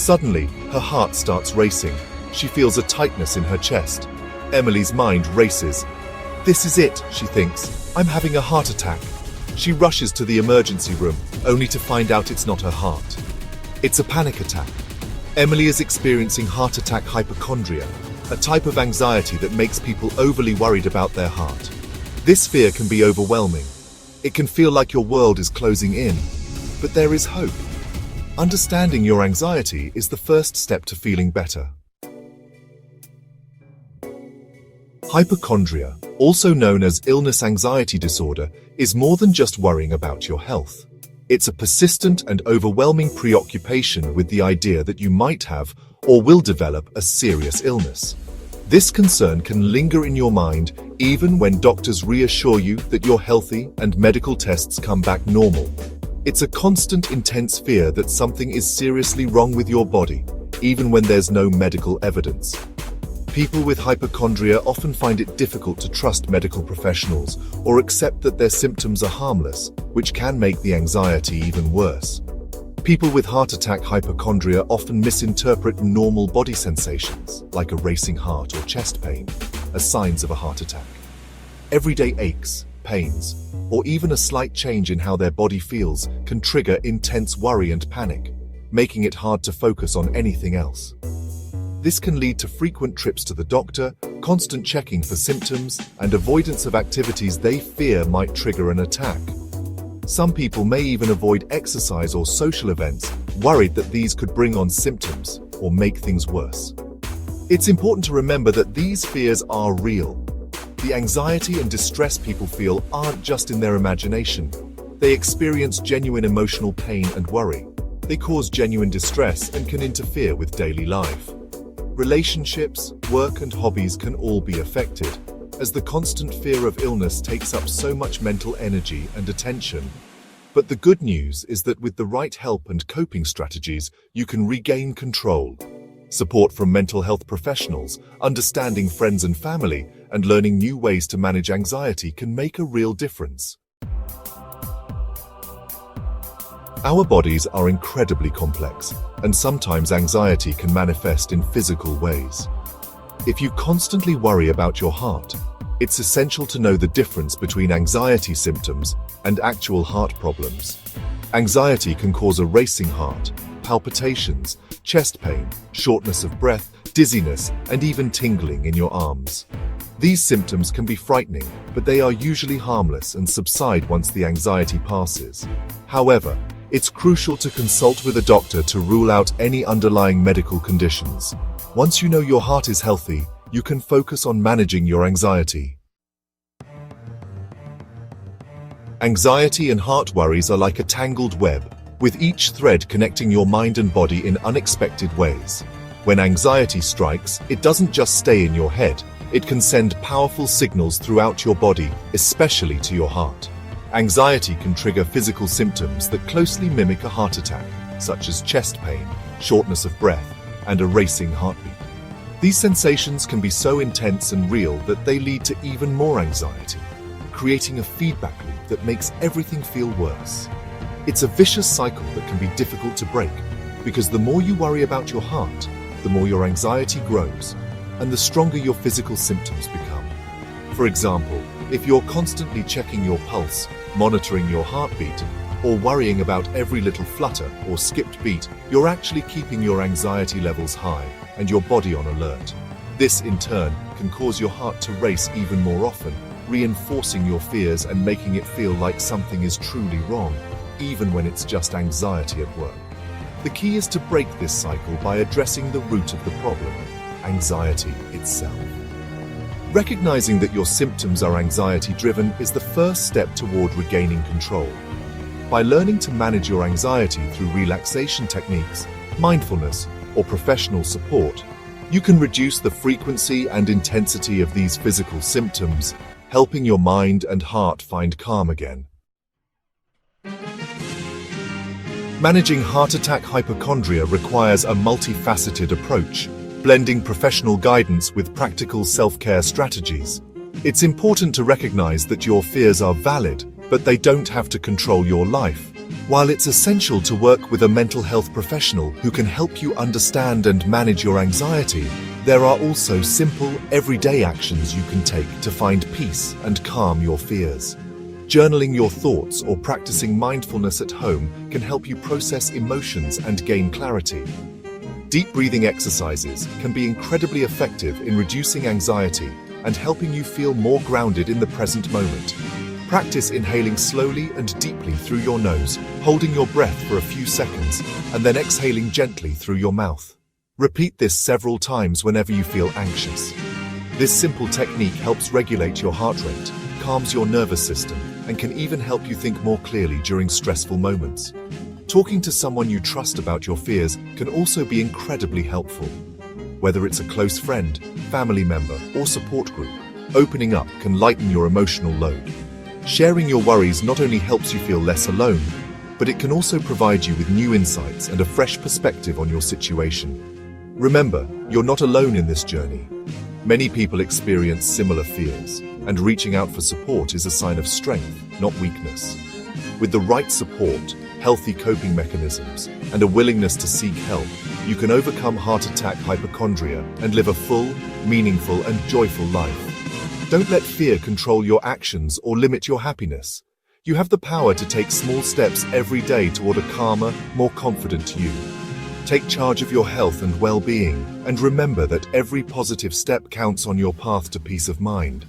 Suddenly, her heart starts racing. She feels a tightness in her chest. Emily's mind races. This is it, she thinks. I'm having a heart attack. She rushes to the emergency room, only to find out it's not her heart. It's a panic attack. Emily is experiencing heart attack hypochondria, a type of anxiety that makes people overly worried about their heart. This fear can be overwhelming. It can feel like your world is closing in, but there is hope. Understanding your anxiety is the first step to feeling better. Hypochondria, also known as illness anxiety disorder, is more than just worrying about your health. It's a persistent and overwhelming preoccupation with the idea that you might have or will develop a serious illness. This concern can linger in your mind even when doctors reassure you that you're healthy and medical tests come back normal. It's a constant, intense fear that something is seriously wrong with your body, even when there's no medical evidence. People with hypochondria often find it difficult to trust medical professionals or accept that their symptoms are harmless, which can make the anxiety even worse. People with heart attack hypochondria often misinterpret normal body sensations, like a racing heart or chest pain, as signs of a heart attack. Everyday aches, pains, or even a slight change in how their body feels can trigger intense worry and panic, making it hard to focus on anything else. This can lead to frequent trips to the doctor, constant checking for symptoms, and avoidance of activities they fear might trigger an attack. Some people may even avoid exercise or social events, worried that these could bring on symptoms or make things worse. It's important to remember that these fears are real. The anxiety and distress people feel aren't just in their imagination. They experience genuine emotional pain and worry. They cause genuine distress and can interfere with daily life. Relationships, work, and hobbies can all be affected, as the constant fear of illness takes up so much mental energy and attention. But the good news is that with the right help and coping strategies, you can regain control. Support from mental health professionals, understanding friends and family, and learning new ways to manage anxiety can make a real difference. Our bodies are incredibly complex, and sometimes anxiety can manifest in physical ways. If you constantly worry about your heart, it's essential to know the difference between anxiety symptoms and actual heart problems. Anxiety can cause a racing heart, palpitations, chest pain, shortness of breath, dizziness, and even tingling in your arms. These symptoms can be frightening, but they are usually harmless and subside once the anxiety passes. However, it's crucial to consult with a doctor to rule out any underlying medical conditions. Once you know your heart is healthy, you can focus on managing your anxiety. Anxiety and heart worries are like a tangled web, with each thread connecting your mind and body in unexpected ways. When anxiety strikes, it doesn't just stay in your head. It can send powerful signals throughout your body, especially to your heart. Anxiety can trigger physical symptoms that closely mimic a heart attack, such as chest pain, shortness of breath, and a racing heartbeat. These sensations can be so intense and real that they lead to even more anxiety, creating a feedback loop that makes everything feel worse. It's a vicious cycle that can be difficult to break, because the more you worry about your heart, the more your anxiety grows, and the stronger your physical symptoms become. For example, if you're constantly checking your pulse, monitoring your heartbeat, or worrying about every little flutter or skipped beat, you're actually keeping your anxiety levels high and your body on alert. This, in turn, can cause your heart to race even more often, reinforcing your fears and making it feel like something is truly wrong, even when it's just anxiety at work. The key is to break this cycle by addressing the root of the problem, anxiety itself. Recognizing that your symptoms are anxiety-driven is the first step toward regaining control. By learning to manage your anxiety through relaxation techniques, mindfulness, or professional support, you can reduce the frequency and intensity of these physical symptoms, helping your mind and heart find calm again. Managing heart attack hypochondria requires a multifaceted approach, blending professional guidance with practical self-care strategies. It's important to recognize that your fears are valid, but they don't have to control your life. While it's essential to work with a mental health professional who can help you understand and manage your anxiety, there are also simple, everyday actions you can take to find peace and calm your fears. Journaling your thoughts or practicing mindfulness at home can help you process emotions and gain clarity. Deep breathing exercises can be incredibly effective in reducing anxiety and helping you feel more grounded in the present moment. Practice inhaling slowly and deeply through your nose, holding your breath for a few seconds, and then exhaling gently through your mouth. Repeat this several times whenever you feel anxious. This simple technique helps regulate your heart rate, calms your nervous system, and can even help you think more clearly during stressful moments. Talking to someone you trust about your fears can also be incredibly helpful. Whether it's a close friend, family member, or support group, opening up can lighten your emotional load. Sharing your worries not only helps you feel less alone, but it can also provide you with new insights and a fresh perspective on your situation. Remember, you're not alone in this journey. Many people experience similar fears, and reaching out for support is a sign of strength, not weakness. With the right support, healthy coping mechanisms, and a willingness to seek help, you can overcome heart attack hypochondria and live a full, meaningful, and joyful life. Don't let fear control your actions or limit your happiness. You have the power to take small steps every day toward a calmer, more confident you. Take charge of your health and well-being, and remember that every positive step counts on your path to peace of mind.